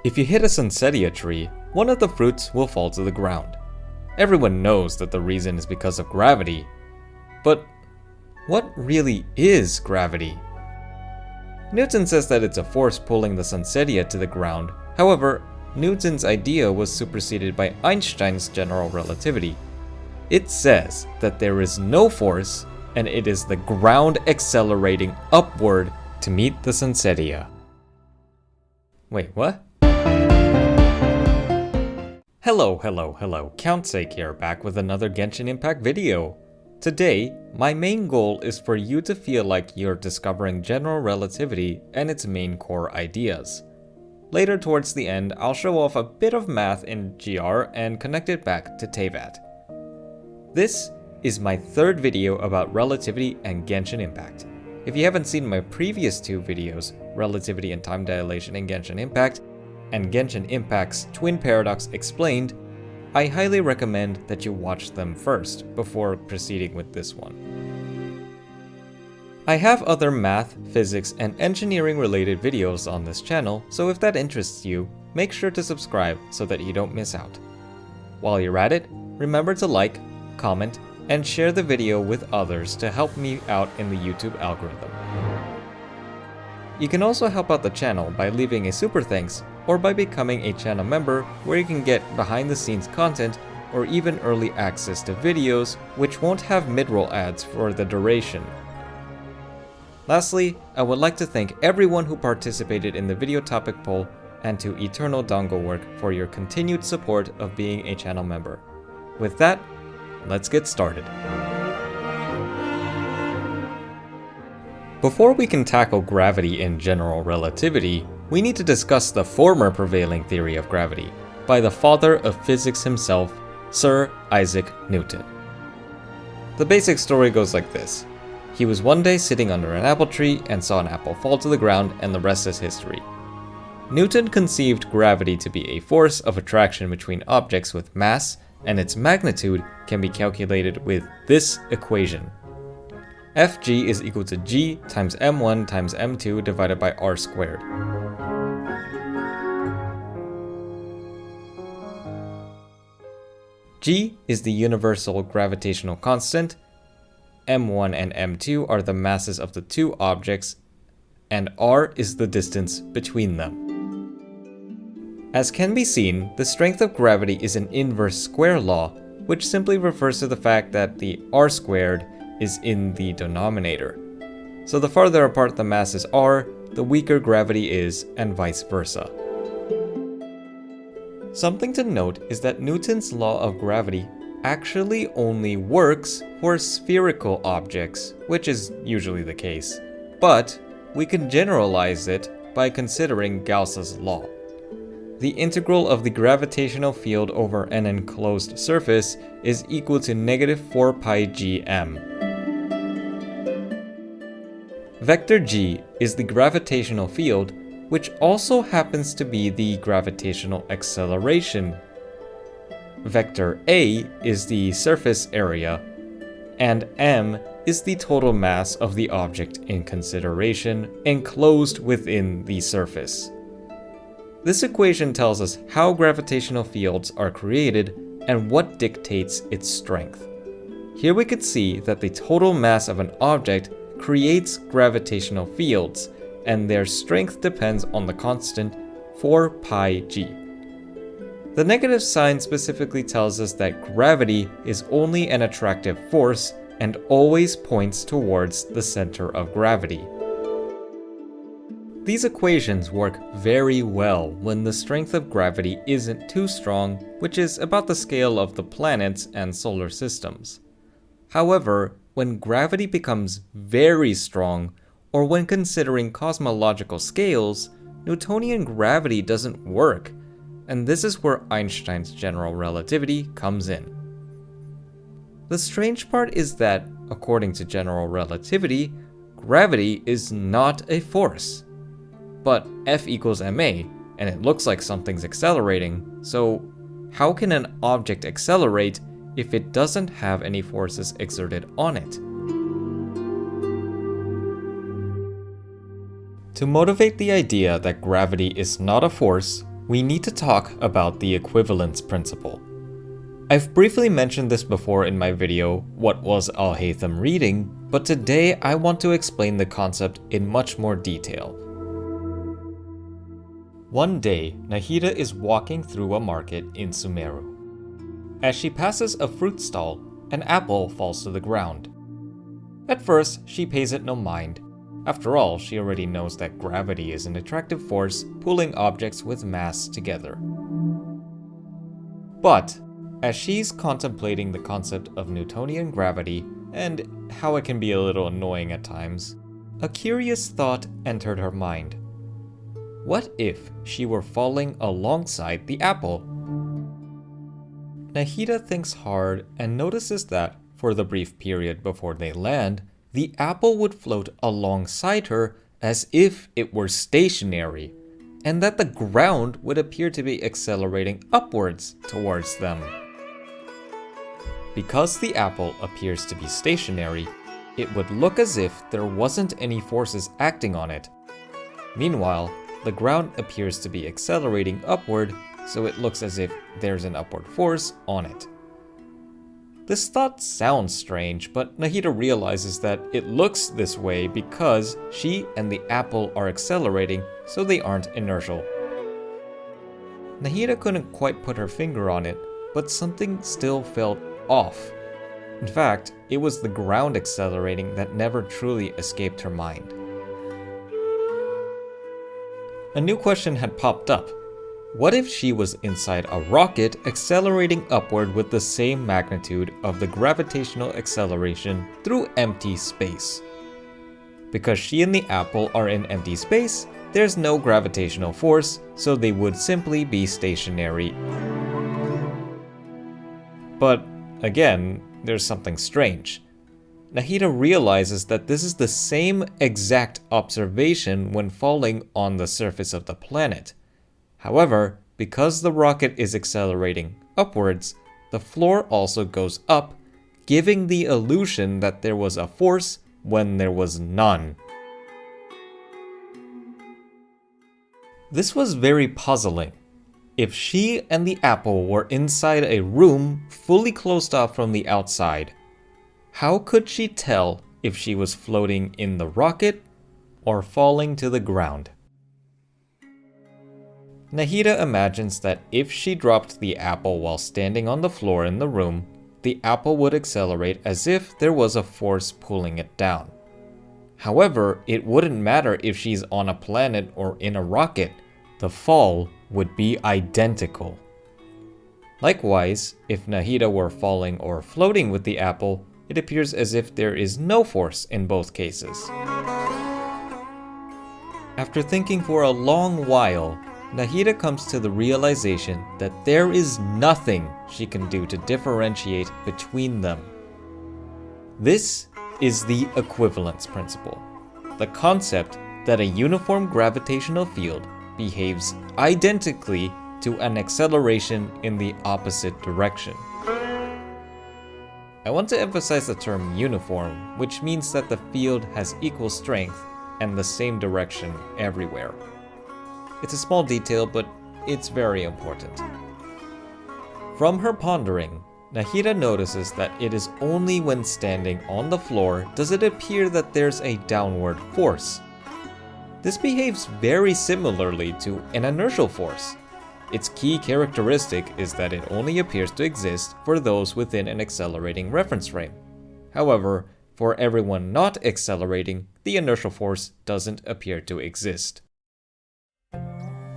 If you hit a Sunsetia tree, one of the fruits will fall to the ground. Everyone knows that the reason is because of gravity. But what really is gravity? Newton says that it's a force pulling the Sunsetia to the ground. However, Newton's idea was superseded by Einstein's General Relativity. It says that there is no force, and it is the ground accelerating upward to meet the Sunsetia. Wait, what? Hello, Count Sacke here, back with another Genshin Impact video. Today, my main goal is for you to feel like you're discovering general relativity and its main core ideas. Later towards the end, I'll show off a bit of math in GR and connect it back to Teyvat. This is my third video about relativity and Genshin Impact. If you haven't seen my previous two videos, Relativity and Time Dilation in Genshin Impact, and Genshin Impact's Twin Paradox Explained, I highly recommend that you watch them first before proceeding with this one. I have other math, physics, and engineering related videos on this channel, so if that interests you, make sure to subscribe so that you don't miss out. While you're at it, remember to like, comment, and share the video with others to help me out in the YouTube algorithm. You can also help out the channel by leaving a super thanks or by becoming a channel member where you can get behind the scenes content or even early access to videos which won't have mid-roll ads for the duration. Lastly, I would like to thank everyone who participated in the video topic poll and to Eternal Dongle Work for your continued support of being a channel member. With that, let's get started. Before we can tackle gravity in general relativity, we need to discuss the former prevailing theory of gravity by the father of physics himself, Sir Isaac Newton. The basic story goes like this. He was one day sitting under an apple tree and saw an apple fall to the ground, and the rest is history. Newton conceived gravity to be a force of attraction between objects with mass, and its magnitude can be calculated with this equation. Fg is equal to g times m1 times m2 divided by r squared. G is the universal gravitational constant, m1 and m2 are the masses of the two objects, and r is the distance between them. As can be seen, the strength of gravity is an inverse square law, which simply refers to the fact that the r squared is in the denominator. So the farther apart the masses are, the weaker gravity is, and vice versa. Something to note is that Newton's law of gravity actually only works for spherical objects, which is usually the case. But we can generalize it by considering Gauss's law. The integral of the gravitational field over an enclosed surface is equal to negative 4 pi gm. Vector g is the gravitational field, which also happens to be the gravitational acceleration. Vector a is the surface area, and m is the total mass of the object in consideration enclosed within the surface. This equation tells us how gravitational fields are created and what dictates its strength. Here we could see that the total mass of an object creates gravitational fields, and their strength depends on the constant 4 pi g. The negative sign specifically tells us that gravity is only an attractive force and always points towards the center of gravity. These equations work very well when the strength of gravity isn't too strong, which is about the scale of the planets and solar systems. However, when gravity becomes very strong, or when considering cosmological scales, Newtonian gravity doesn't work, and this is where Einstein's general relativity comes in. The strange part is that, according to general relativity, gravity is not a force. But F equals ma, and it looks like something's accelerating, so how can an object accelerate if it doesn't have any forces exerted on it? To motivate the idea that gravity is not a force, we need to talk about the equivalence principle. I've briefly mentioned this before in my video, What Was Alhaitham Reading?, but today I want to explain the concept in much more detail. One day, Nahida is walking through a market in Sumeru. As she passes a fruit stall, an apple falls to the ground. At first, she pays it no mind. After all, she already knows that gravity is an attractive force pulling objects with mass together. But, as she's contemplating the concept of Newtonian gravity and how it can be a little annoying at times, a curious thought entered her mind. What if she were falling alongside the apple? Nahida thinks hard and notices that, for the brief period before they land, the apple would float alongside her as if it were stationary, and that the ground would appear to be accelerating upwards towards them. Because the apple appears to be stationary, it would look as if there wasn't any forces acting on it. Meanwhile, the ground appears to be accelerating upward, so it looks as if there's an upward force on it. This thought sounds strange, but Nahida realizes that it looks this way because she and the apple are accelerating, so they aren't inertial. Nahida couldn't quite put her finger on it, but something still felt off. In fact, it was the ground accelerating that never truly escaped her mind. A new question had popped up. What if she was inside a rocket accelerating upward with the same magnitude of the gravitational acceleration through empty space? Because she and the apple are in empty space, there's no gravitational force, so they would simply be stationary. But again, there's something strange. Nahida realizes that this is the same exact observation when falling on the surface of the planet. However, because the rocket is accelerating upwards, the floor also goes up, giving the illusion that there was a force when there was none. This was very puzzling. If she and the apple were inside a room fully closed off from the outside, how could she tell if she was floating in the rocket or falling to the ground? Nahida imagines that if she dropped the apple while standing on the floor in the room, the apple would accelerate as if there was a force pulling it down. However, it wouldn't matter if she's on a planet or in a rocket. The fall would be identical. Likewise, if Nahida were falling or floating with the apple, it appears as if there is no force in both cases. After thinking for a long while, Nahida comes to the realization that there is nothing she can do to differentiate between them. This is the equivalence principle, the concept that a uniform gravitational field behaves identically to an acceleration in the opposite direction. I want to emphasize the term uniform, which means that the field has equal strength and the same direction everywhere. It's a small detail, but it's very important. From her pondering, Nahida notices that it is only when standing on the floor does it appear that there's a downward force. This behaves very similarly to an inertial force. Its key characteristic is that it only appears to exist for those within an accelerating reference frame. However, for everyone not accelerating, the inertial force doesn't appear to exist.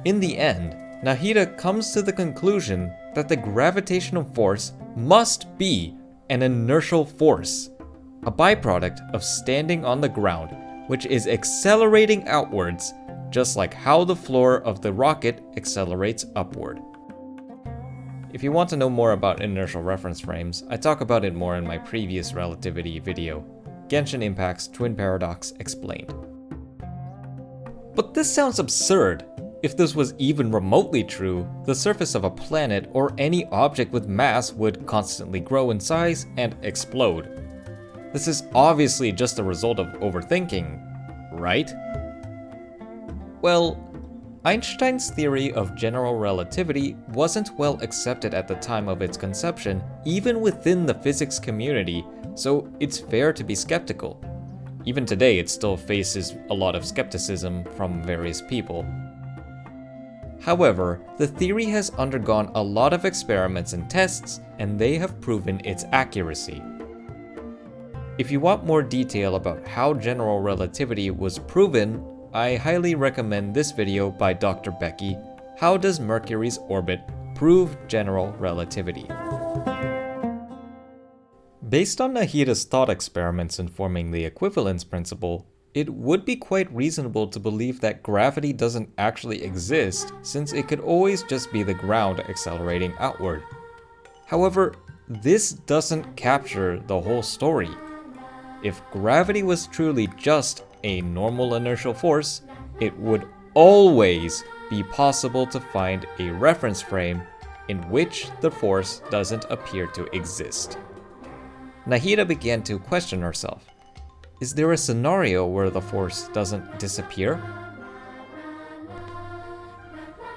In the end, Nahida comes to the conclusion that the gravitational force must be an inertial force, a byproduct of standing on the ground, which is accelerating outwards, just like how the floor of the rocket accelerates upward. If you want to know more about inertial reference frames, I talk about it more in my previous relativity video, Genshin Impact's Twin Paradox Explained. But this sounds absurd. If this was even remotely true, the surface of a planet or any object with mass would constantly grow in size and explode. This is obviously just a result of overthinking, right? Well, Einstein's theory of general relativity wasn't well accepted at the time of its conception, even within the physics community, so it's fair to be skeptical. Even today, it still faces a lot of skepticism from various people. However, the theory has undergone a lot of experiments and tests, and they have proven its accuracy. If you want more detail about how general relativity was proven, I highly recommend this video by Dr. Becky, How Does Mercury's Orbit Prove General Relativity? Based on Nahita's thought experiments informing the equivalence principle, it would be quite reasonable to believe that gravity doesn't actually exist, since it could always just be the ground accelerating outward. However, this doesn't capture the whole story. If gravity was truly just a normal inertial force, it would always be possible to find a reference frame in which the force doesn't appear to exist. Nahita began to question herself. Is there a scenario where the force doesn't disappear?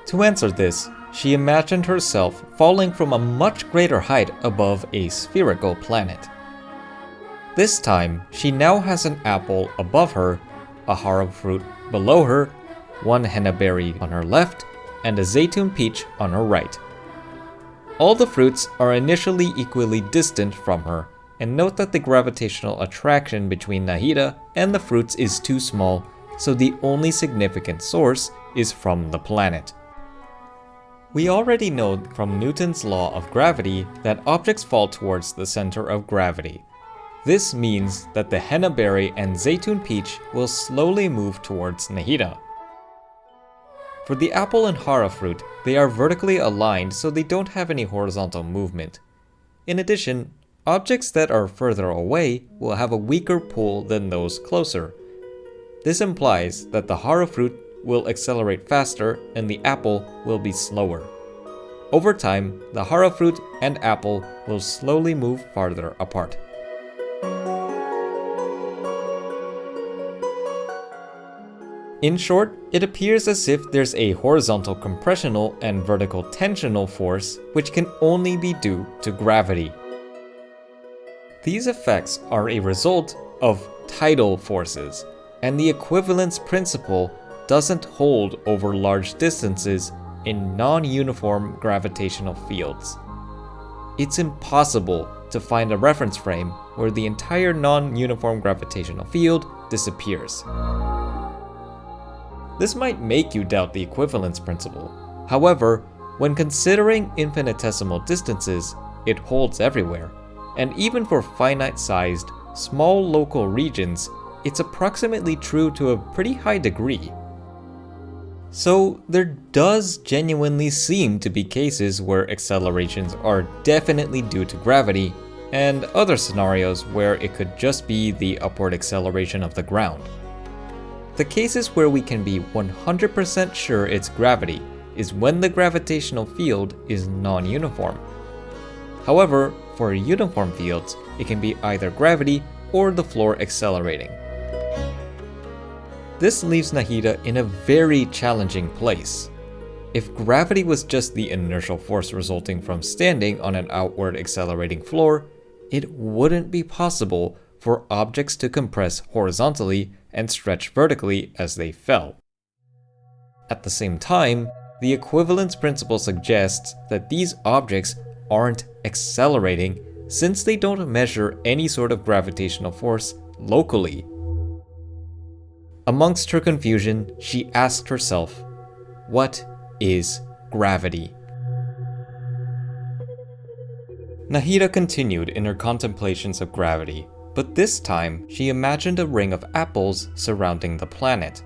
To answer this, she imagined herself falling from a much greater height above a spherical planet. This time, she now has an apple above her, a harum fruit below her, one henna berry on her left, and a zaytun peach on her right. All the fruits are initially equally distant from her, and note that the gravitational attraction between Nahita and the fruits is too small, so the only significant source is from the planet. We already know from Newton's law of gravity that objects fall towards the center of gravity. This means that the henna berry and zaytun peach will slowly move towards Nahita. For the apple and hara fruit, they are vertically aligned so they don't have any horizontal movement. In addition, objects that are further away will have a weaker pull than those closer. This implies that the hara fruit will accelerate faster and the apple will be slower. Over time, the hara fruit and apple will slowly move farther apart. In short, it appears as if there's a horizontal compressional and vertical tensional force which can only be due to gravity. These effects are a result of tidal forces, and the equivalence principle doesn't hold over large distances in non-uniform gravitational fields. It's impossible to find a reference frame where the entire non-uniform gravitational field disappears. This might make you doubt the equivalence principle. However, when considering infinitesimal distances, it holds everywhere. And even for finite-sized, small local regions, it's approximately true to a pretty high degree. So there does genuinely seem to be cases where accelerations are definitely due to gravity, and other scenarios where it could just be the upward acceleration of the ground. The cases where we can be 100% sure it's gravity is when the gravitational field is non-uniform. However, for uniform fields, it can be either gravity or the floor accelerating. This leaves Nahita in a very challenging place. If gravity was just the inertial force resulting from standing on an outward accelerating floor, it wouldn't be possible for objects to compress horizontally and stretch vertically as they fell. At the same time, the equivalence principle suggests that these objects aren't accelerating since they don't measure any sort of gravitational force locally. Amongst her confusion, she asked herself, what is gravity? Nahita continued in her contemplations of gravity, but this time she imagined a ring of apples surrounding the planet.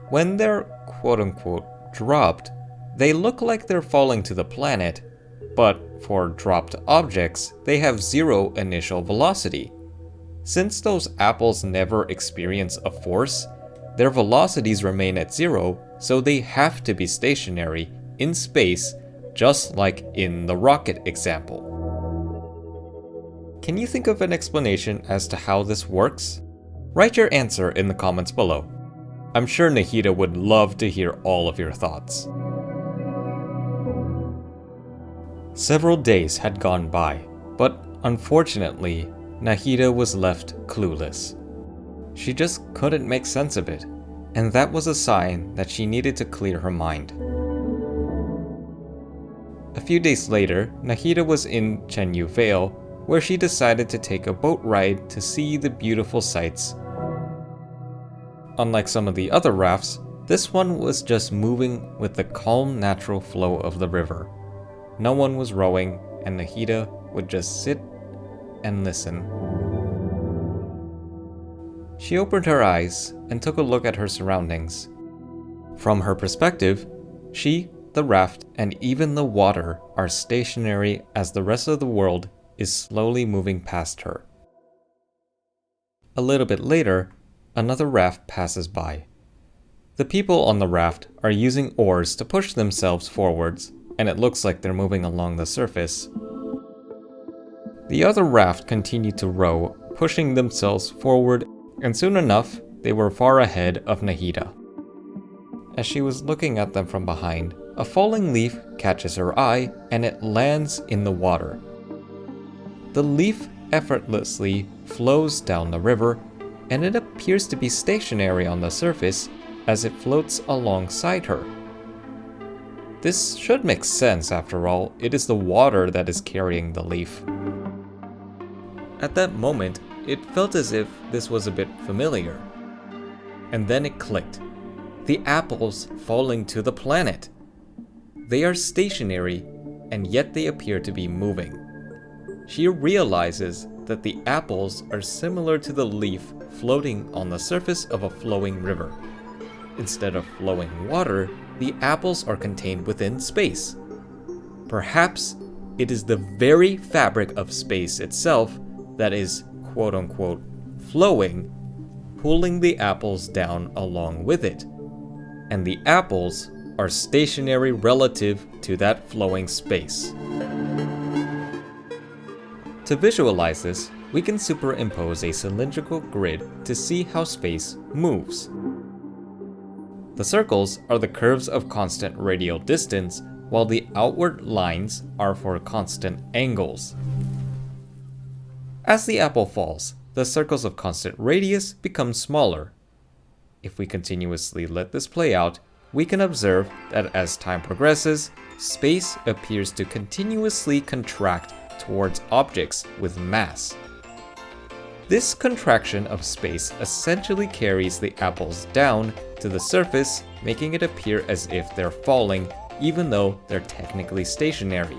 When they're quote-unquote dropped, they look like they're falling to the planet, but for dropped objects, they have zero initial velocity. Since those apples never experience a force, their velocities remain at zero, so they have to be stationary in space, just like in the rocket example. Can you think of an explanation as to how this works? Write your answer in the comments below. I'm sure Nahida would love to hear all of your thoughts. Several days had gone by, but unfortunately, Nahida was left clueless. She just couldn't make sense of it, and that was a sign that she needed to clear her mind. A few days later, Nahida was in Chenyu Vale, where she decided to take a boat ride to see the beautiful sights. Unlike some of the other rafts, this one was just moving with the calm natural flow of the river. No one was rowing, and Nahida would just sit and listen. She opened her eyes and took a look at her surroundings. From her perspective, she, the raft, and even the water are stationary as the rest of the world is slowly moving past her. A little bit later, another raft passes by. The people on the raft are using oars to push themselves forwards, and it looks like they're moving along the surface. The other raft continued to row, pushing themselves forward, and soon enough, they were far ahead of Nahida. As she was looking at them from behind, a falling leaf catches her eye and it lands in the water. The leaf effortlessly flows down the river, and it appears to be stationary on the surface as it floats alongside her. This should make sense after all, it is the water that is carrying the leaf. At that moment, it felt as if this was a bit familiar. And then it clicked. The apples falling to the planet. They are stationary, and yet they appear to be moving. She realizes that the apples are similar to the leaf floating on the surface of a flowing river. Instead of flowing water, the apples are contained within space. Perhaps it is the very fabric of space itself that is, quote-unquote, flowing, pulling the apples down along with it. And the apples are stationary relative to that flowing space. To visualize this, we can superimpose a cylindrical grid to see how space moves. The circles are the curves of constant radial distance, while the outward lines are for constant angles. As the apple falls, the circles of constant radius become smaller. If we continuously let this play out, we can observe that as time progresses, space appears to continuously contract towards objects with mass. This contraction of space essentially carries the apples down to the surface, making it appear as if they're falling, even though they're technically stationary.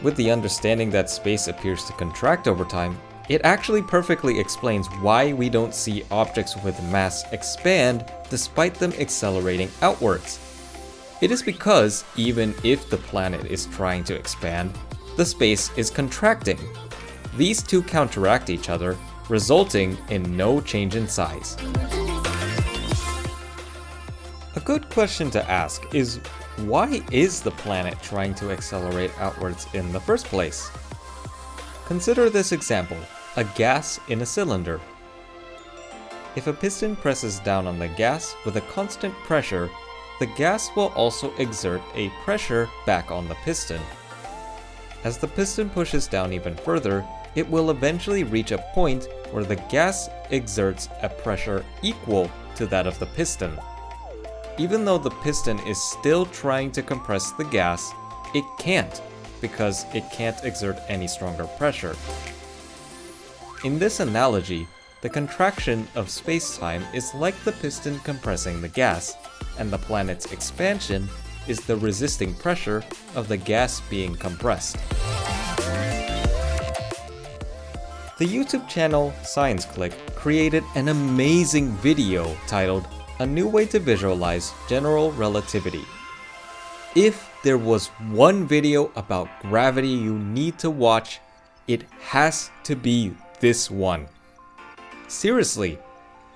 With the understanding that space appears to contract over time, it actually perfectly explains why we don't see objects with mass expand despite them accelerating outwards. It is because even if the planet is trying to expand, the space is contracting. These two counteract each other, resulting in no change in size. A good question to ask is, why is the planet trying to accelerate outwards in the first place? Consider this example, a gas in a cylinder. If a piston presses down on the gas with a constant pressure, the gas will also exert a pressure back on the piston. As the piston pushes down even further, it will eventually reach a point where the gas exerts a pressure equal to that of the piston. Even though the piston is still trying to compress the gas, it can't, because it can't exert any stronger pressure. In this analogy, the contraction of space-time is like the piston compressing the gas, and the planet's expansion is the resisting pressure of the gas being compressed. The YouTube channel Science Click created an amazing video titled "A New Way to Visualize General Relativity." If there was one video about gravity you need to watch, it has to be this one. Seriously,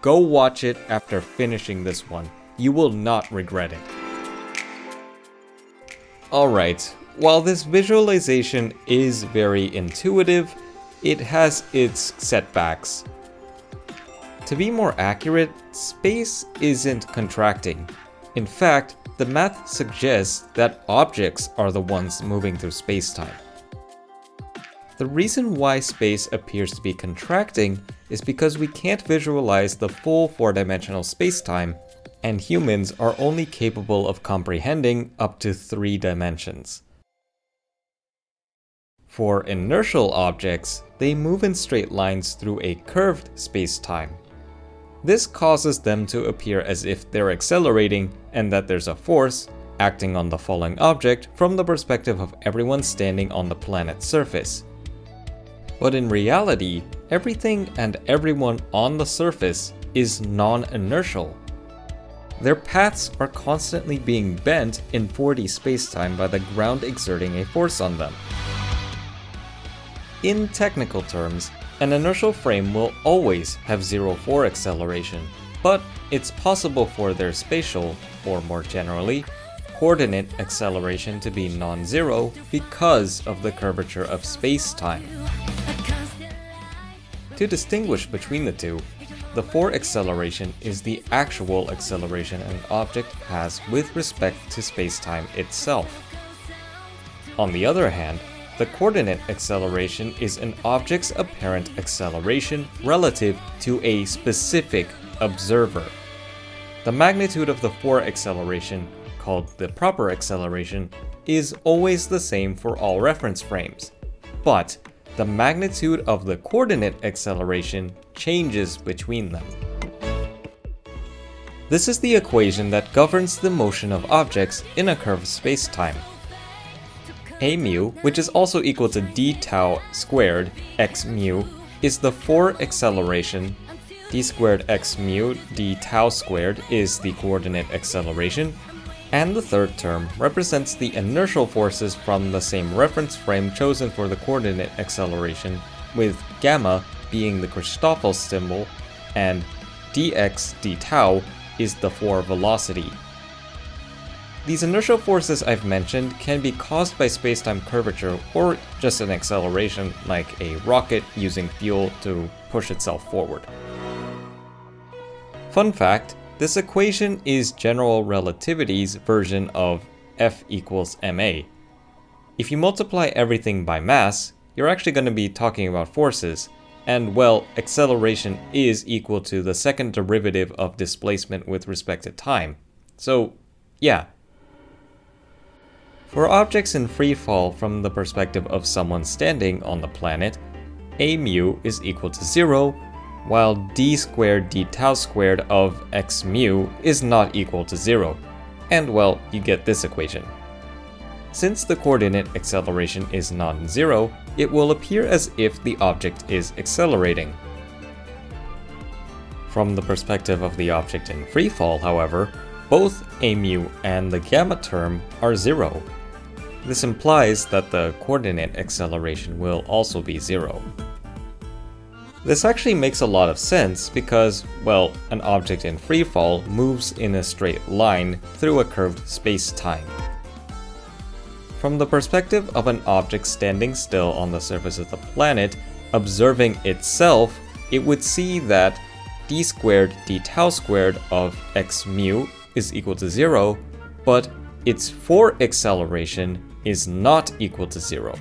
go watch it after finishing this one. You will not regret it. Alright, while this visualization is very intuitive, it has its setbacks. To be more accurate, space isn't contracting. In fact, the math suggests that objects are the ones moving through spacetime. The reason why space appears to be contracting is because we can't visualize the full four-dimensional spacetime, and humans are only capable of comprehending up to 3 dimensions. For inertial objects, they move in straight lines through a curved spacetime. This causes them to appear as if they're accelerating and that there's a force acting on the falling object from the perspective of everyone standing on the planet's surface. But in reality, everything and everyone on the surface is non-inertial. Their paths are constantly being bent in 4D spacetime by the ground exerting a force on them. In technical terms, an inertial frame will always have 0-4 acceleration, but it's possible for their spatial, or more generally, coordinate acceleration to be non-zero because of the curvature of space-time. To distinguish between the two, the 4 acceleration is the actual acceleration an object has with respect to space-time itself. On the other hand, the coordinate acceleration is an object's apparent acceleration relative to a specific observer. The magnitude of the 4 acceleration, called the proper acceleration, is always the same for all reference frames, but the magnitude of the coordinate acceleration changes between them. This is the equation that governs the motion of objects in a curved spacetime. A mu, which is also equal to d tau squared x mu, is the 4 acceleration. D squared x mu d tau squared is the coordinate acceleration, and the third term represents the inertial forces from the same reference frame chosen for the coordinate acceleration, with gamma being the Christoffel symbol, and dx d tau is the 4 velocity. These inertial forces I've mentioned can be caused by spacetime curvature or just an acceleration like a rocket using fuel to push itself forward. Fun fact, this equation is General Relativity's version of F equals ma. If you multiply everything by mass, you're actually going to be talking about forces, and well, acceleration is equal to the second derivative of displacement with respect to time. So, yeah. For objects in free fall from the perspective of someone standing on the planet, a mu is equal to 0, while d squared d tau squared of x mu is not equal to 0. And well, you get this equation. Since the coordinate acceleration is non-zero, it will appear as if the object is accelerating. From the perspective of the object in free fall, however, both a mu and the gamma term are 0. This implies that the coordinate acceleration will also be 0. This actually makes a lot of sense because, well, an object in free fall moves in a straight line through a curved space-time. From the perspective of an object standing still on the surface of the planet, observing itself, it would see that d squared d tau squared of x mu is equal to 0, but its 4 acceleration is not equal to 0.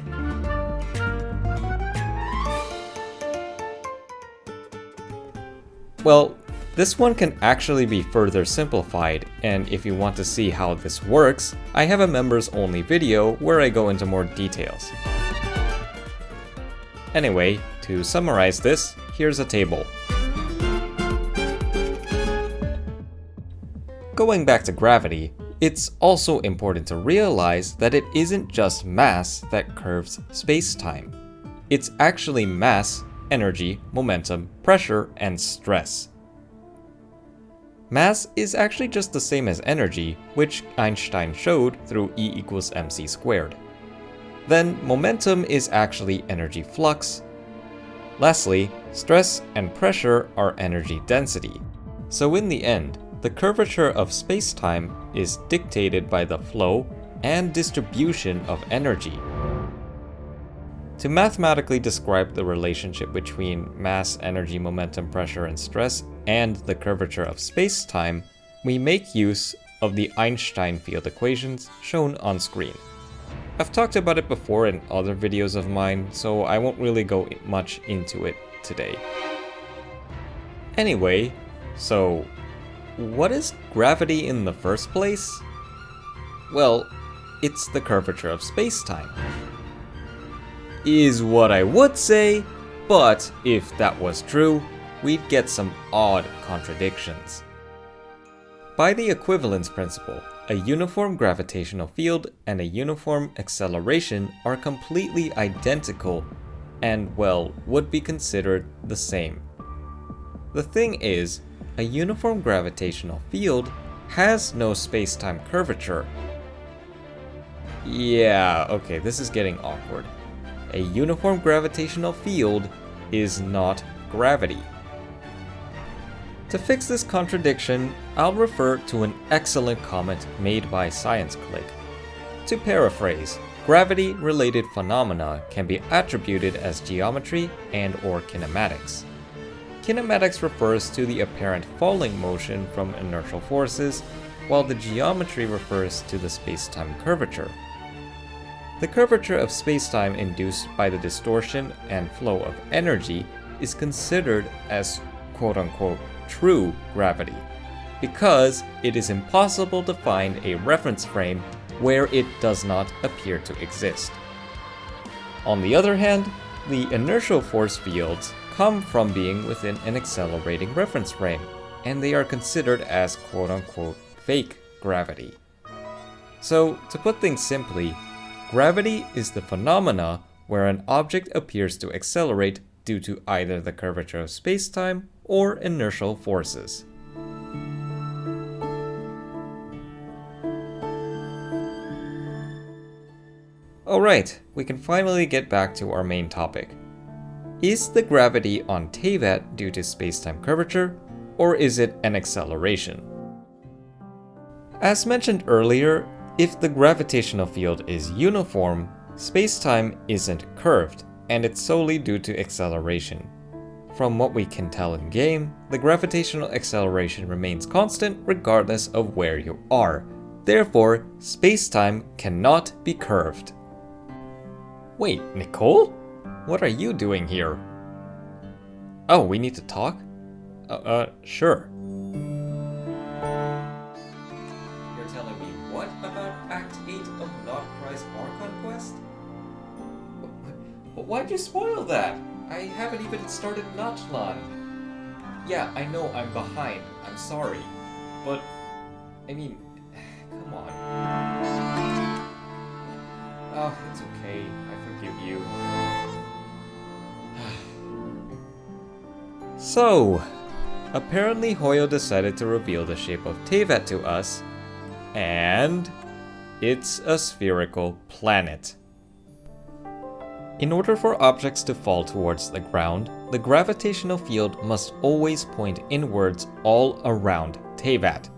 Well, this one can actually be further simplified, and if you want to see how this works, I have a members only video where I go into more details. Anyway, to summarize this, here's a table. Going back to gravity, it's also important to realize that it isn't just mass that curves space-time. It's actually mass, energy, momentum, pressure, and stress. Mass is actually just the same as energy, which Einstein showed through E equals mc squared. Then momentum is actually energy flux. Lastly, stress and pressure are energy density. So in the end, the curvature of spacetime is dictated by the flow and distribution of energy. To mathematically describe the relationship between mass, energy, momentum, pressure, and stress, and the curvature of space-time, we make use of the Einstein field equations shown on screen. I've talked about it before in other videos of mine, so I won't really go much into it today. Anyway, so what is gravity in the first place? Well, it's the curvature of space-time. Is what I would say, but if that was true, we'd get some odd contradictions. By the equivalence principle, a uniform gravitational field and a uniform acceleration are completely identical and, well, would be considered the same. The thing is, a uniform gravitational field has no space-time curvature. Yeah, okay, this is getting awkward. A uniform gravitational field is not gravity. To fix this contradiction, I'll refer to an excellent comment made by ScienceClick. To paraphrase, gravity-related phenomena can be attributed as geometry and/or kinematics. Kinematics refers to the apparent falling motion from inertial forces, while the geometry refers to the space-time curvature. The curvature of spacetime induced by the distortion and flow of energy is considered as quote-unquote true gravity, because it is impossible to find a reference frame where it does not appear to exist. On the other hand, the inertial force fields come from being within an accelerating reference frame, and they are considered as quote-unquote fake gravity. So, to put things simply, gravity is the phenomena where an object appears to accelerate due to either the curvature of spacetime or inertial forces. Alright, we can finally get back to our main topic. Is the gravity on Teyvat due to spacetime curvature, or is it an acceleration? As mentioned earlier, if the gravitational field is uniform, spacetime isn't curved, and it's solely due to acceleration. From what we can tell in-game, the gravitational acceleration remains constant regardless of where you are. Therefore, spacetime cannot be curved. Wait, Nicole? What are you doing here? Oh, we need to talk? Sure. You're telling me what about Act 8 of Not Christ Archon Quest? Why'd you spoil that? I haven't even started Nachlan. Yeah, I know I'm behind. I'm sorry. But, I mean, come on. Oh, it's okay. I forgive you. So, apparently Hoyo decided to reveal the shape of Teyvat to us, and it's a spherical planet. In order for objects to fall towards the ground, the gravitational field must always point inwards all around Teyvat.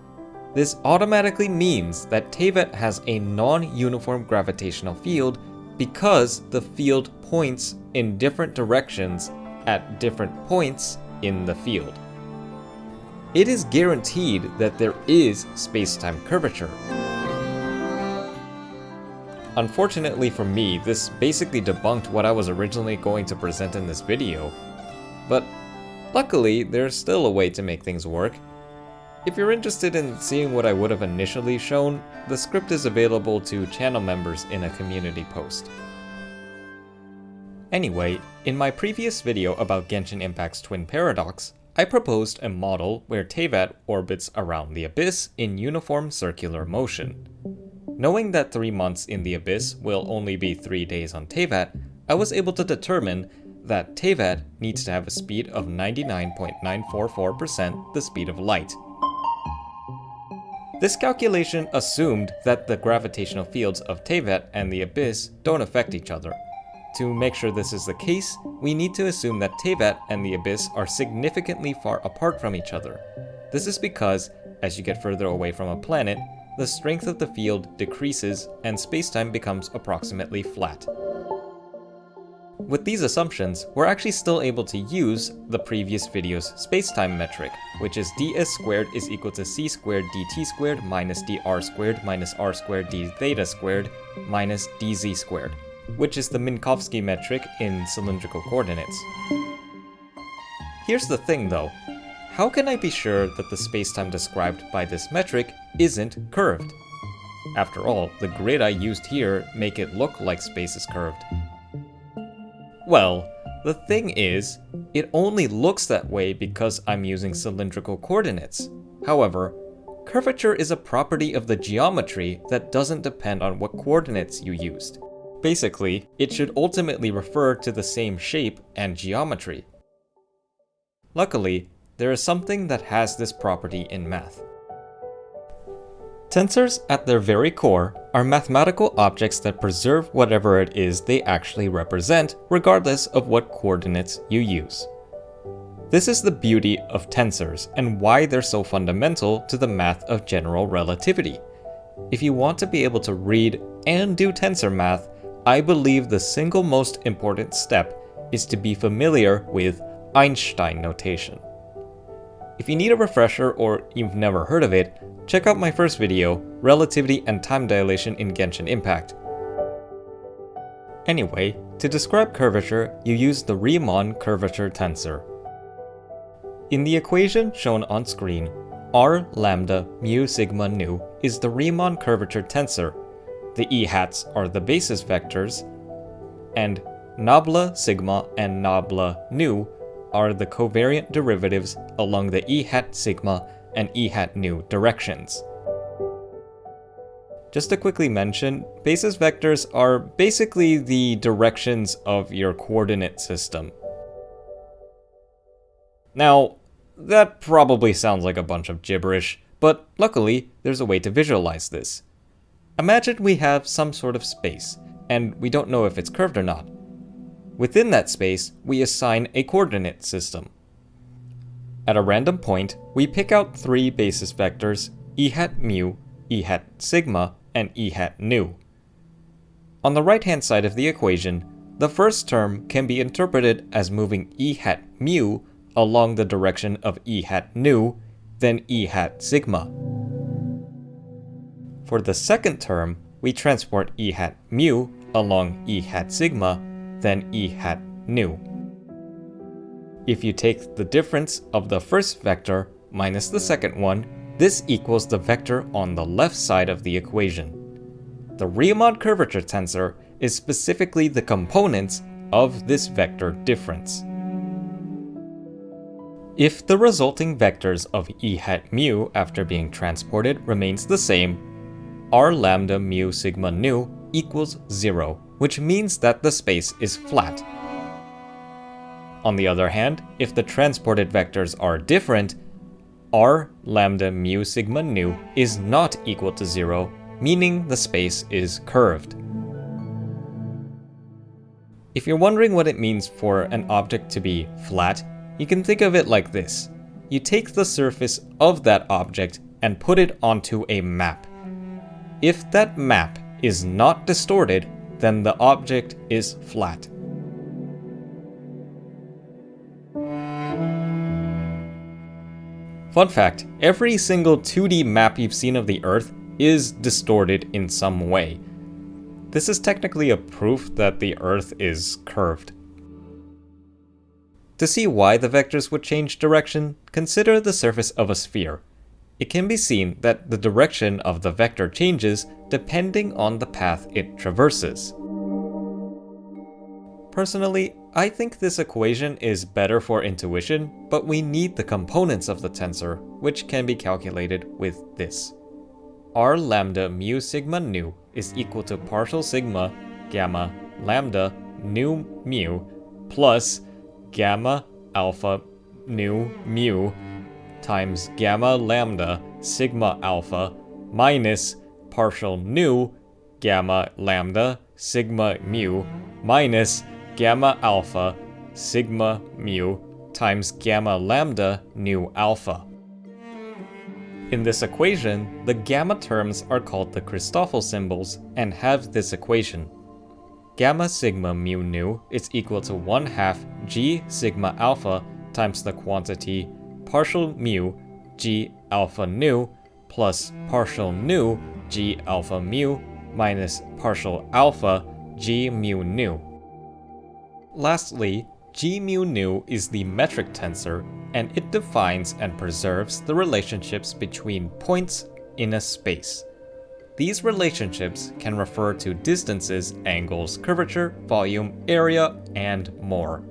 This automatically means that Teyvat has a non-uniform gravitational field because the field points in different directions at different points in the field. It is guaranteed that there is spacetime curvature. Unfortunately for me, this basically debunked what I was originally going to present in this video. But luckily, there's still a way to make things work. If you're interested in seeing what I would have initially shown, the script is available to channel members in a community post. Anyway, in my previous video about Genshin Impact's twin paradox, I proposed a model where Teyvat orbits around the abyss in uniform circular motion. Knowing that 3 months in the abyss will only be 3 days on Teyvat, I was able to determine that Teyvat needs to have a speed of 99.944% the speed of light. This calculation assumed that the gravitational fields of Teyvat and the abyss don't affect each other. To make sure this is the case, we need to assume that Teyvat and the abyss are significantly far apart from each other. This is because, as you get further away from a planet, the strength of the field decreases and spacetime becomes approximately flat. With these assumptions, we're actually still able to use the previous video's spacetime metric, which is ds squared is equal to c squared dt squared minus dr squared minus r squared d theta squared minus dz squared, which is the Minkowski metric in cylindrical coordinates. Here's the thing though, how can I be sure that the spacetime described by this metric isn't curved? After all, the grid I used here make it look like space is curved. Well, the thing is, it only looks that way because I'm using cylindrical coordinates. However, curvature is a property of the geometry that doesn't depend on what coordinates you used. Basically, it should ultimately refer to the same shape and geometry. Luckily, there is something that has this property in math. Tensors, at their very core, are mathematical objects that preserve whatever it is they actually represent, regardless of what coordinates you use. This is the beauty of tensors, and why they're so fundamental to the math of general relativity. If you want to be able to read and do tensor math, I believe the single most important step is to be familiar with Einstein notation. If you need a refresher or you've never heard of it, check out my first video, Relativity and Time Dilation in Genshin Impact. Anyway, to describe curvature, you use the Riemann Curvature Tensor. In the equation shown on screen, r lambda mu sigma nu is the Riemann Curvature Tensor, the e-hats are the basis vectors, and nabla sigma and nabla nu are the covariant derivatives along the e hat sigma and e hat nu directions. Just to quickly mention, basis vectors are basically the directions of your coordinate system. Now, that probably sounds like a bunch of gibberish, but luckily there's a way to visualize this. Imagine we have some sort of space, and we don't know if it's curved or not. Within that space, we assign a coordinate system. At a random point, we pick out three basis vectors, e hat mu, e hat sigma, and e hat nu. On the right-hand side of the equation, the first term can be interpreted as moving e hat mu along the direction of e hat nu, then e hat sigma. For the second term, we transport e hat mu along e hat sigma, then e hat nu. If you take the difference of the first vector minus the second one, this equals the vector on the left side of the equation. The Riemann curvature tensor is specifically the components of this vector difference. If the resulting vectors of e hat mu after being transported remains the same, r lambda mu sigma nu equals 0, which means that the space is flat. On the other hand, if the transported vectors are different, r lambda mu sigma nu is not equal to 0, meaning the space is curved. If you're wondering what it means for an object to be flat, you can think of it like this. You take the surface of that object and put it onto a map. If that map is not distorted, then the object is flat. Fun fact, every single 2D map you've seen of the Earth is distorted in some way. This is technically a proof that the Earth is curved. To see why the vectors would change direction, consider the surface of a sphere. It can be seen that the direction of the vector changes depending on the path it traverses. Personally, I think this equation is better for intuition, but we need the components of the tensor, which can be calculated with this. R lambda mu sigma nu is equal to partial sigma gamma lambda nu mu plus gamma alpha nu mu times gamma lambda sigma alpha minus partial nu gamma lambda sigma mu minus gamma alpha sigma mu times gamma lambda nu alpha. In this equation, the gamma terms are called the Christoffel symbols and have this equation. gamma sigma mu nu is equal to 1/2 g sigma alpha times the quantity partial mu g alpha nu plus partial nu g alpha mu minus partial alpha g mu nu. Lastly, g mu nu is the metric tensor, and it defines and preserves the relationships between points in a space. These relationships can refer to distances, angles, curvature, volume, area, and more.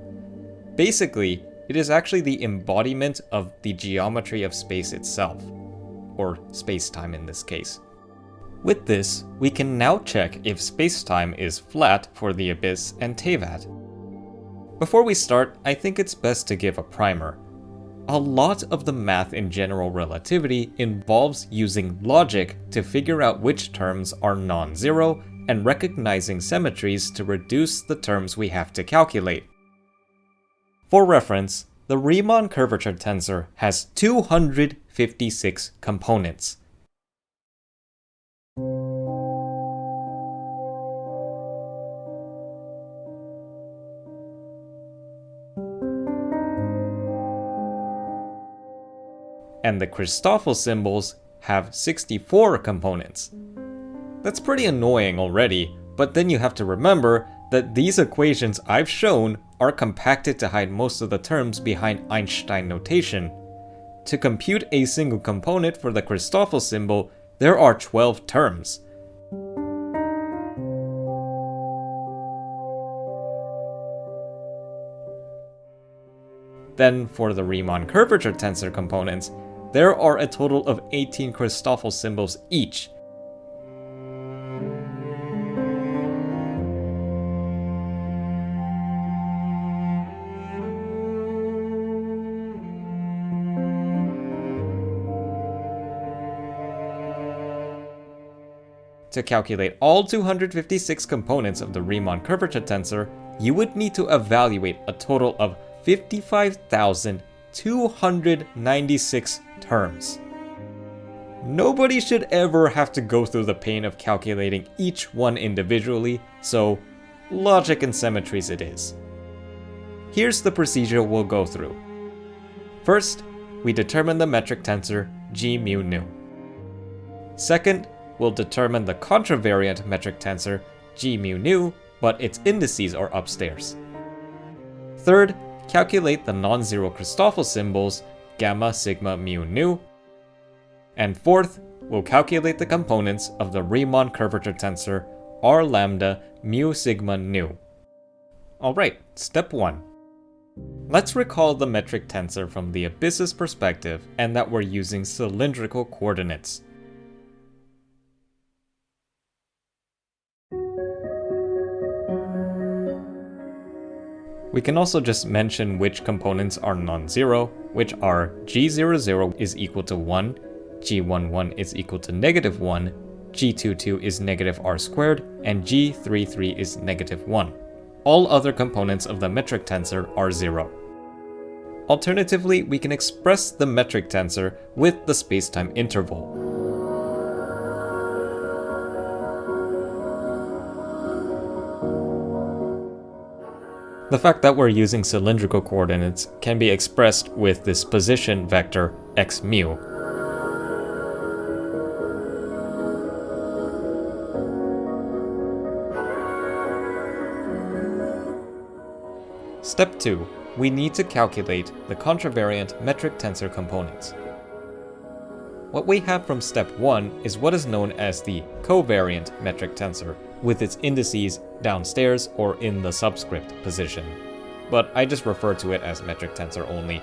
Basically, it is actually the embodiment of the geometry of space itself, or spacetime in this case. With this, we can now check if spacetime is flat for the abyss and Teyvat. Before we start, I think it's best to give a primer. A lot of the math in general relativity involves using logic to figure out which terms are non-zero and recognizing symmetries to reduce the terms we have to calculate. For reference, the Riemann Curvature Tensor has 256 components. And the Christoffel symbols have 64 components. That's pretty annoying already, but then you have to remember that these equations I've shown are compacted to hide most of the terms behind Einstein notation. To compute a single component for the Christoffel symbol, there are 12 terms. Then for the Riemann Curvature Tensor components, there are a total of 18 Christoffel symbols each. To calculate all 256 components of the Riemann Curvature Tensor, you would need to evaluate a total of 55,296 terms. Nobody should ever have to go through the pain of calculating each one individually, so logic and symmetries it is. Here's the procedure we'll go through. First, we determine the metric tensor g mu nu. Second, we'll determine the contravariant metric tensor g mu nu, but its indices are upstairs. Third, calculate the non-zero Christoffel symbols gamma sigma mu nu. And fourth, we'll calculate the components of the Riemann Curvature Tensor r lambda mu sigma nu. Alright, step 1. Let's recall the metric tensor from the abyss's perspective and that we're using cylindrical coordinates. We can also just mention which components are non-zero, which are g00 is equal to 1, g11 is equal to -1, g22 is -r squared, and g33 is -1. All other components of the metric tensor are 0. Alternatively, we can express the metric tensor with the spacetime interval. The fact that we're using cylindrical coordinates can be expressed with this position vector x mu. Step 2. We need to calculate the contravariant metric tensor components. What we have from step 1 is what is known as the covariant metric tensor, with its indices downstairs or in the subscript position. But I just refer to it as metric tensor only.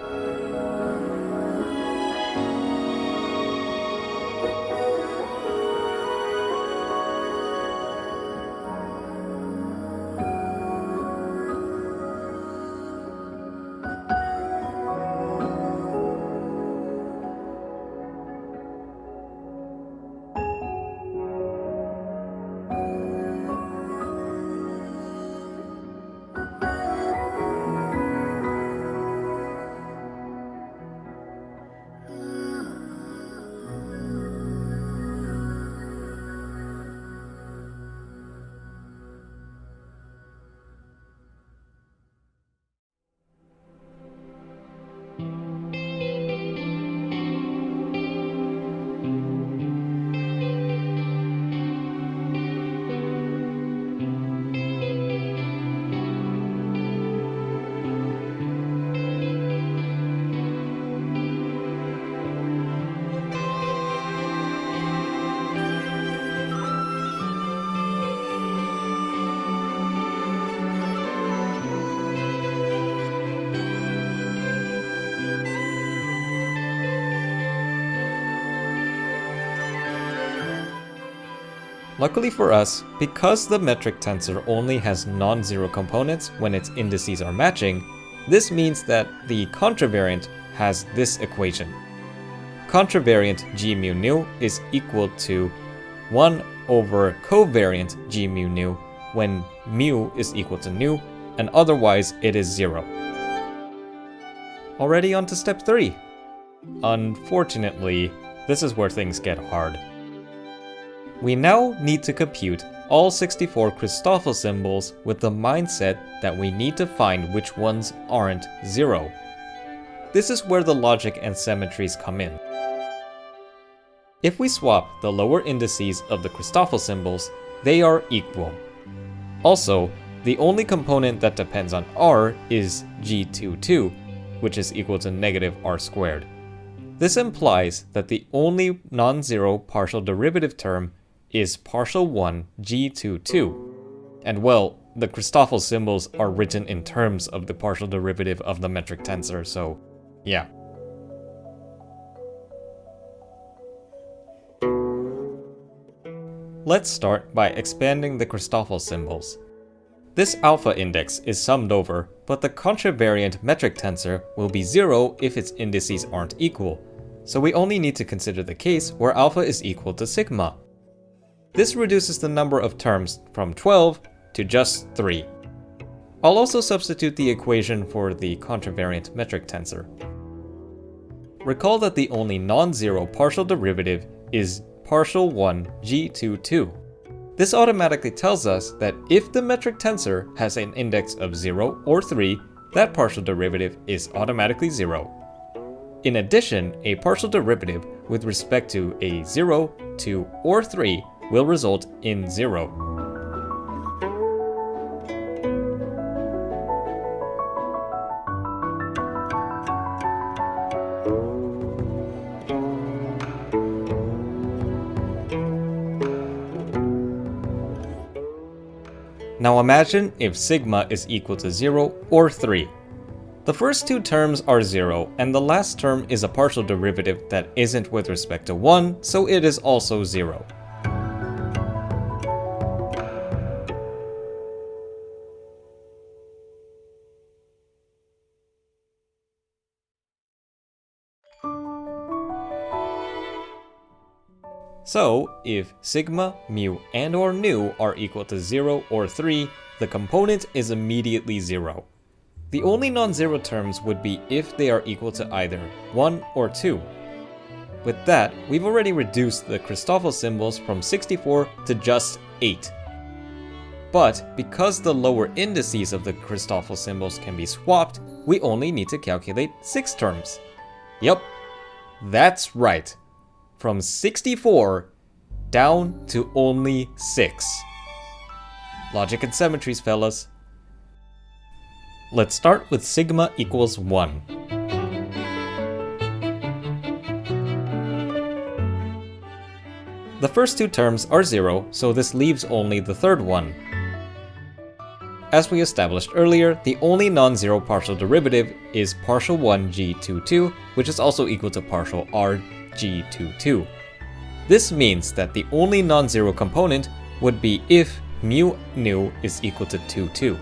Luckily for us, because the metric tensor only has non-zero components when its indices are matching, this means that the contravariant has this equation. Contravariant g mu nu is equal to 1 over covariant g mu nu when mu is equal to nu, and otherwise it is 0. Already on to step 3. Unfortunately, this is where things get hard. We now need to compute all 64 Christoffel symbols with the mindset that we need to find which ones aren't 0. This is where the logic and symmetries come in. If we swap the lower indices of the Christoffel symbols, they are equal. Also, the only component that depends on r is g22, which is equal to negative r squared. This implies that the only non-zero partial derivative term is partial 1 g22. And well, the Christoffel symbols are written in terms of the partial derivative of the metric tensor, so yeah. Let's start by expanding the Christoffel symbols. This alpha index is summed over, but the contravariant metric tensor will be 0 if its indices aren't equal, so we only need to consider the case where alpha is equal to sigma. This reduces the number of terms from 12 to just 3. I'll also substitute the equation for the contravariant metric tensor. Recall that the only non-zero partial derivative is partial 1 g22. This automatically tells us that if the metric tensor has an index of 0 or 3, that partial derivative is automatically 0. In addition, a partial derivative with respect to a 0, 2, or 3 will result in 0. Now imagine if sigma is equal to 0 or 3. The first two terms are 0, and the last term is a partial derivative that isn't with respect to 1, so it is also 0. So, if sigma, mu, and or nu are equal to 0 or 3, the component is immediately 0. The only non-zero terms would be if they are equal to either 1 or 2. With that, we've already reduced the Christoffel symbols from 64 to just 8. But because the lower indices of the Christoffel symbols can be swapped, we only need to calculate 6 terms. Yup, that's right. From 64 down to only 6. Logic and symmetries, fellas. Let's start with sigma equals 1. The first two terms are 0, so this leaves only the third one. As we established earlier, the only non-zero partial derivative is partial 1 g22, which is also equal to partial r g22. This means that the only non-zero component would be if mu nu is equal to 2.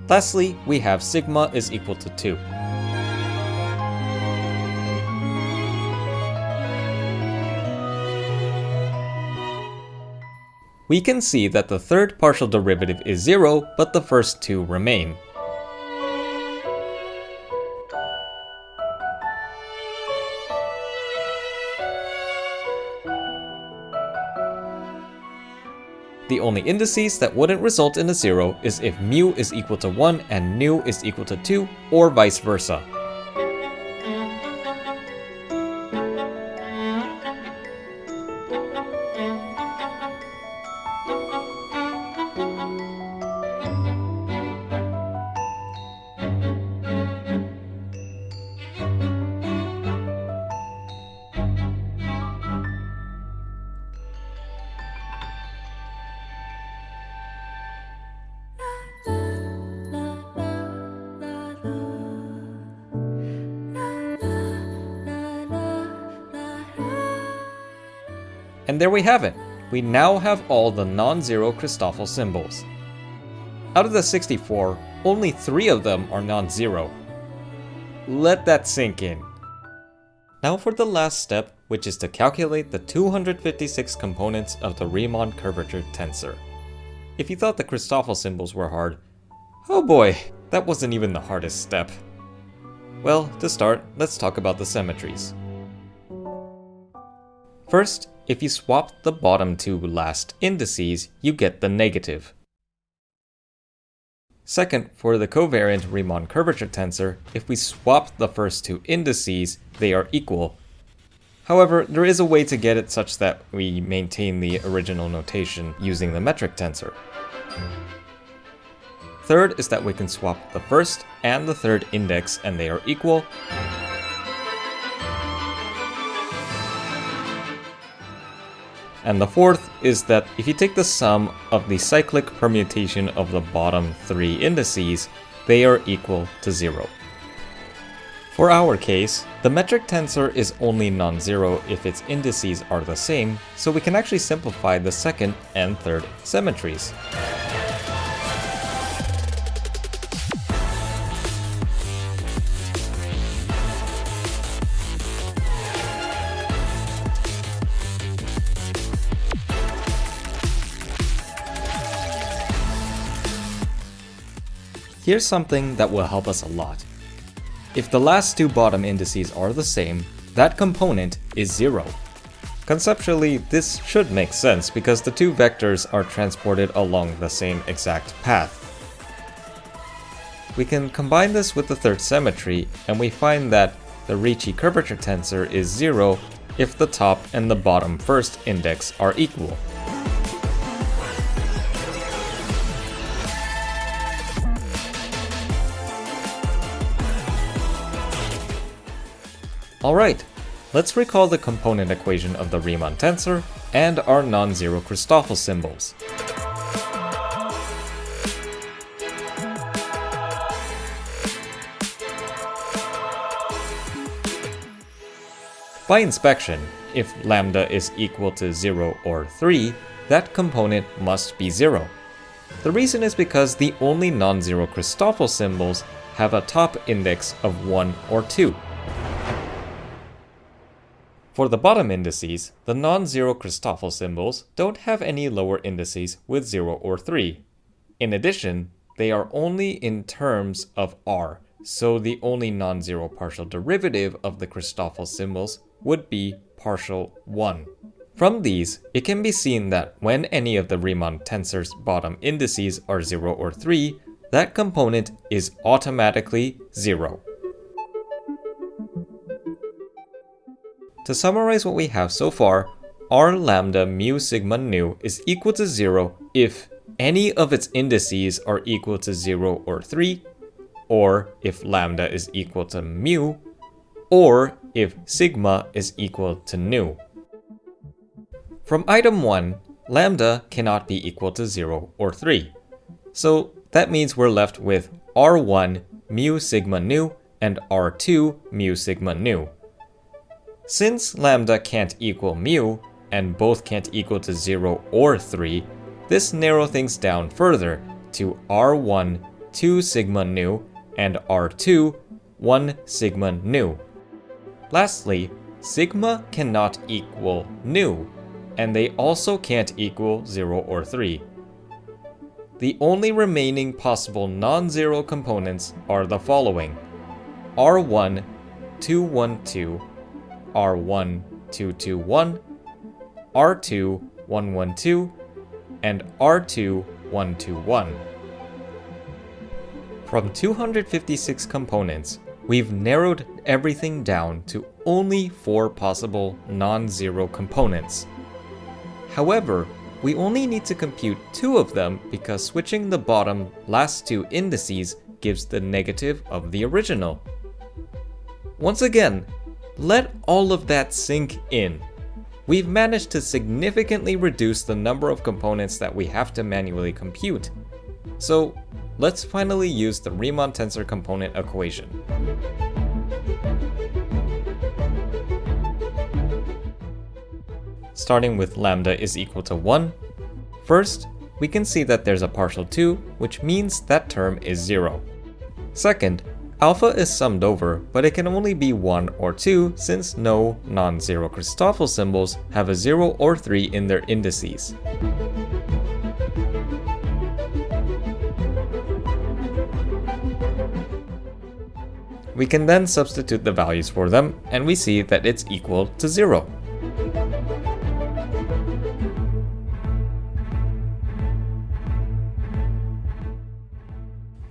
Lastly, we have sigma is equal to 2. We can see that the third partial derivative is 0, but the first two remain. The only indices that wouldn't result in a 0 is if mu is equal to 1 and nu is equal to 2, or vice versa. And there we have it. We now have all the non-zero Christoffel symbols. Out of the 64, only 3 of them are non-zero. Let that sink in. Now for the last step, which is to calculate the 256 components of the Riemann Curvature Tensor. If you thought the Christoffel symbols were hard, oh boy, that wasn't even the hardest step. Well, to start, let's talk about the symmetries. First, if you swap the bottom 2 last indices, you get the negative. Second, for the covariant Riemann Curvature Tensor, if we swap the first 2 indices, they are equal. However, there is a way to get it such that we maintain the original notation using the metric tensor. Third is that we can swap the first and the third index and they are equal. And the fourth is that if you take the sum of the cyclic permutation of the bottom 3 indices, they are equal to 0. For our case, the metric tensor is only non-zero if its indices are the same, so we can actually simplify the second and third symmetries. Here's something that will help us a lot. If the last 2 bottom indices are the same, that component is 0. Conceptually, this should make sense because the 2 vectors are transported along the same exact path. We can combine this with the third symmetry, and we find that the Ricci curvature tensor is 0 if the top and the bottom first index are equal. Alright, let's recall the component equation of the Riemann tensor and our non-zero Christoffel symbols. By inspection, if lambda is equal to 0 or 3, that component must be 0. The reason is because the only non-zero Christoffel symbols have a top index of 1 or 2. For the bottom indices, the non-zero Christoffel symbols don't have any lower indices with 0 or 3. In addition, they are only in terms of r, so the only non-zero partial derivative of the Christoffel symbols would be partial 1. From these, it can be seen that when any of the Riemann tensor's bottom indices are 0 or 3, that component is automatically 0. To summarize what we have so far, r lambda mu sigma nu is equal to 0 if any of its indices are equal to 0 or 3, or if lambda is equal to mu, or if sigma is equal to nu. From item 1, lambda cannot be equal to 0 or 3. So that means we're left with r1 mu sigma nu and r2 mu sigma nu. Since lambda can't equal mu, and both can't equal to 0 or 3, this narrows things down further to r1 2 sigma nu and r2 1 sigma nu. Lastly, sigma cannot equal nu, and they also can't equal 0 or 3. The only remaining possible non-zero components are the following: r1 212, r1 221, r2 112, and r2 121. From 256 components, we've narrowed everything down to only 4 possible non-zero components. However, we only need to compute 2 of them because switching the bottom last 2 indices gives the negative of the original. Once again, let all of that sink in. We've managed to significantly reduce the number of components that we have to manually compute. So let's finally use the Riemann tensor component equation. starting with lambda is equal to 1. First, we can see that there's a partial 2, which means that term is 0. Second, alpha is summed over, but it can only be 1 or 2 since no non-zero Christoffel symbols have a 0 or 3 in their indices. We can then substitute the values for them, and we see that it's equal to 0.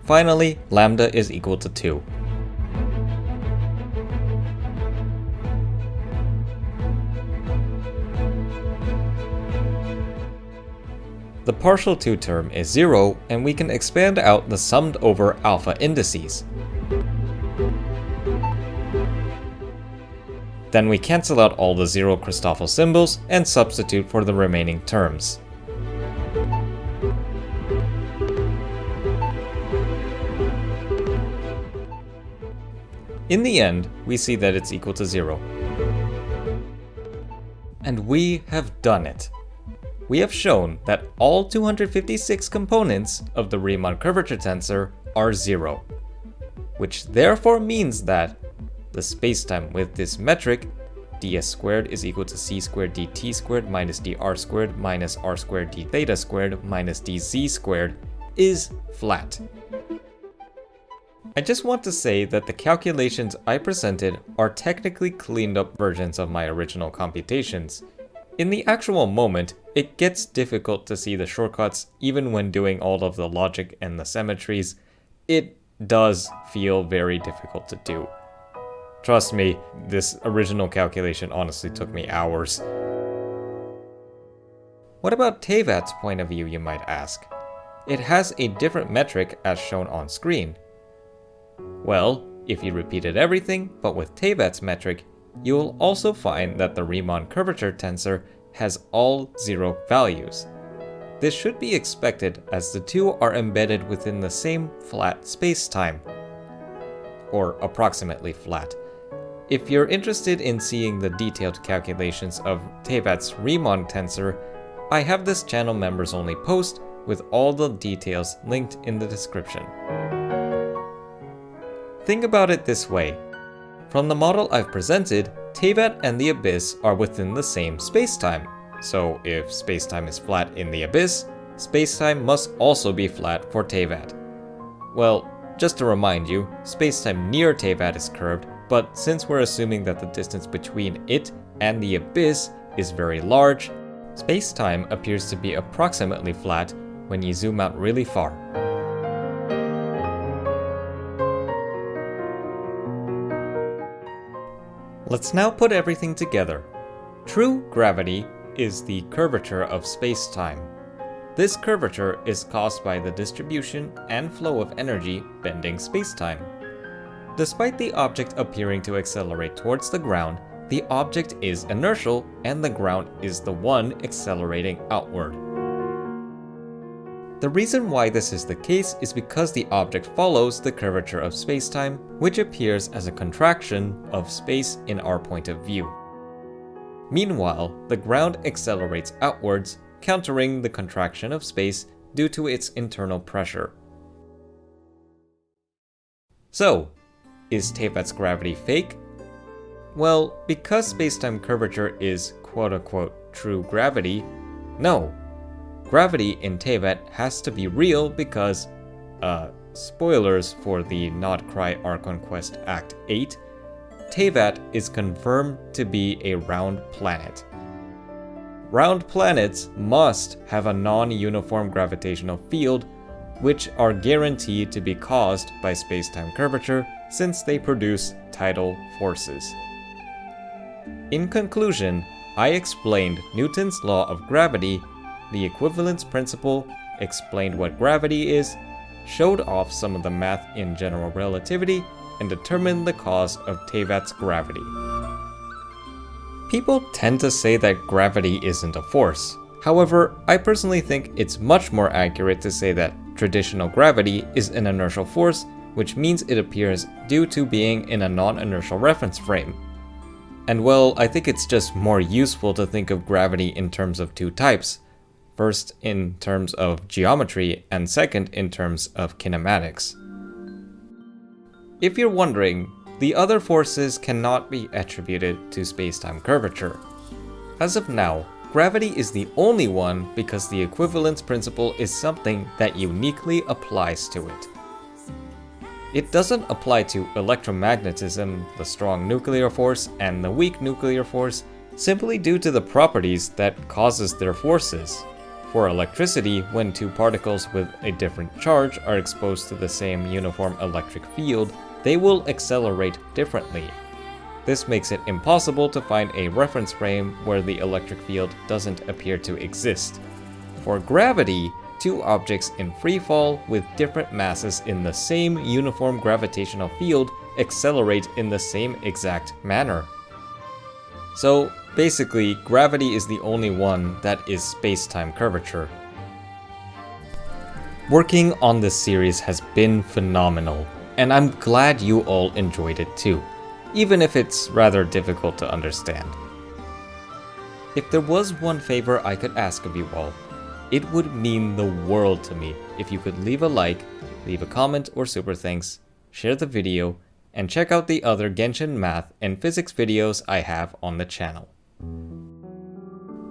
Finally, lambda is equal to 2. The partial 2 term is 0, and we can expand out the summed over alpha indices. Then we cancel out all the 0 Christoffel symbols and substitute for the remaining terms. In the end, we see that it's equal to 0. And we have done it. We have shown that all 256 components of the Riemann Curvature Tensor are 0, which therefore means that the spacetime with this metric, ds squared is equal to c squared dt squared minus dr squared minus r squared d theta squared minus dz squared, is flat. I just want to say that the calculations I presented are technically cleaned up versions of my original computations. In the actual moment, it gets difficult to see the shortcuts even when doing all of the logic and the symmetries. It does feel very difficult to do. Trust me, this original calculation honestly took me hours. What about Teyvat's point of view, you might ask? It has a different metric as shown on screen. Well, if you repeated everything, but with Teyvat's metric, you will also find that the Riemann Curvature Tensor has all 0 values. This should be expected as the two are embedded within the same flat spacetime, or approximately flat. If you're interested in seeing the detailed calculations of Teyvat's Riemann tensor, I have this channel members only post with all the details linked in the description. Think about it this way. From the model I've presented, Teyvat and the abyss are within the same spacetime. So if spacetime is flat in the abyss, spacetime must also be flat for Teyvat. Well, just to remind you, spacetime near Teyvat is curved, but since we're assuming that the distance between it and the abyss is very large, spacetime appears to be approximately flat when you zoom out really far. Let's now put everything together. True gravity is the curvature of spacetime. This curvature is caused by the distribution and flow of energy bending spacetime. Despite the object appearing to accelerate towards the ground, the object is inertial and the ground is the one accelerating outward. The reason why this is the case is because the object follows the curvature of spacetime, which appears as a contraction of space in our point of view. Meanwhile, the ground accelerates outwards, countering the contraction of space due to its internal pressure. So, is Teyvat's gravity fake? Well, because spacetime curvature is quote-unquote true gravity, no. Gravity in Teyvat has to be real because, spoilers for the Not Cry Our Conquest Act 8, Teyvat is confirmed to be a round planet. Round planets must have a non-uniform gravitational field, which are guaranteed to be caused by spacetime curvature since they produce tidal forces. In conclusion, I explained Newton's law of gravity, the equivalence principle, explained what gravity is, showed off some of the math in general relativity, and determined the cause of Teyvat's gravity. People tend to say that gravity isn't a force. However, I personally think it's much more accurate to say that traditional gravity is an inertial force, which means it appears due to being in a non-inertial reference frame. And well, I think it's just more useful to think of gravity in terms of two types. First, in terms of geometry, and second, in terms of kinematics. If you're wondering, the other forces cannot be attributed to spacetime curvature. As of now, gravity is the only one because the equivalence principle is something that uniquely applies to it. It doesn't apply to electromagnetism, the strong nuclear force, and the weak nuclear force, simply due to the properties that causes their forces. For electricity, when two particles with a different charge are exposed to the same uniform electric field, they will accelerate differently. This makes it impossible to find a reference frame where the electric field doesn't appear to exist. For gravity, two objects in free fall with different masses in the same uniform gravitational field accelerate in the same exact manner. So basically, gravity is the only one that is space-time curvature. Working on this series has been phenomenal, and I'm glad you all enjoyed it too, even if it's rather difficult to understand. If there was one favor I could ask of you all, it would mean the world to me if you could leave a like, leave a comment or super thanks, share the video, and check out the other Genshin math and physics videos I have on the channel.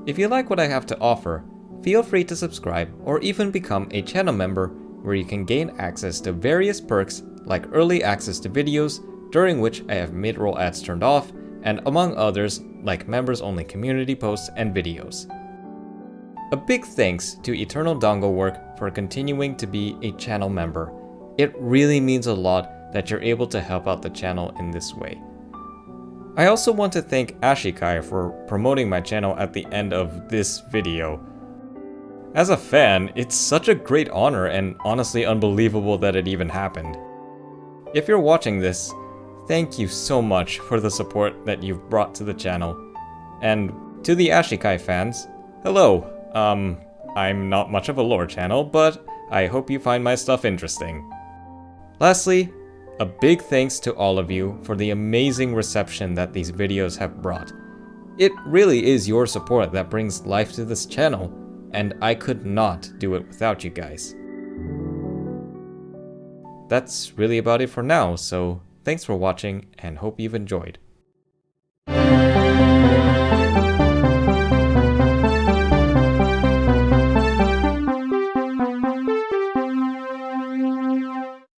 If you like what I have to offer, feel free to subscribe or even become a channel member where you can gain access to various perks like early access to videos during which I have mid-roll ads turned off, and among others like members-only community posts and videos. A big thanks to Eternal Dongle Work for continuing to be a channel member. It really means a lot that you're able to help out the channel in this way. I also want to thank Ashikai for promoting my channel at the end of this video. As a fan, it's such a great honor and honestly unbelievable that it even happened. If you're watching this, thank you so much for the support that you've brought to the channel. And to the Ashikai fans, hello. I'm not much of a lore channel, but I hope you find my stuff interesting. Lastly, a big thanks to all of you for the amazing reception that these videos have brought. It really is your support that brings life to this channel, and I could not do it without you guys. That's really about it for now, so thanks for watching and hope you've enjoyed.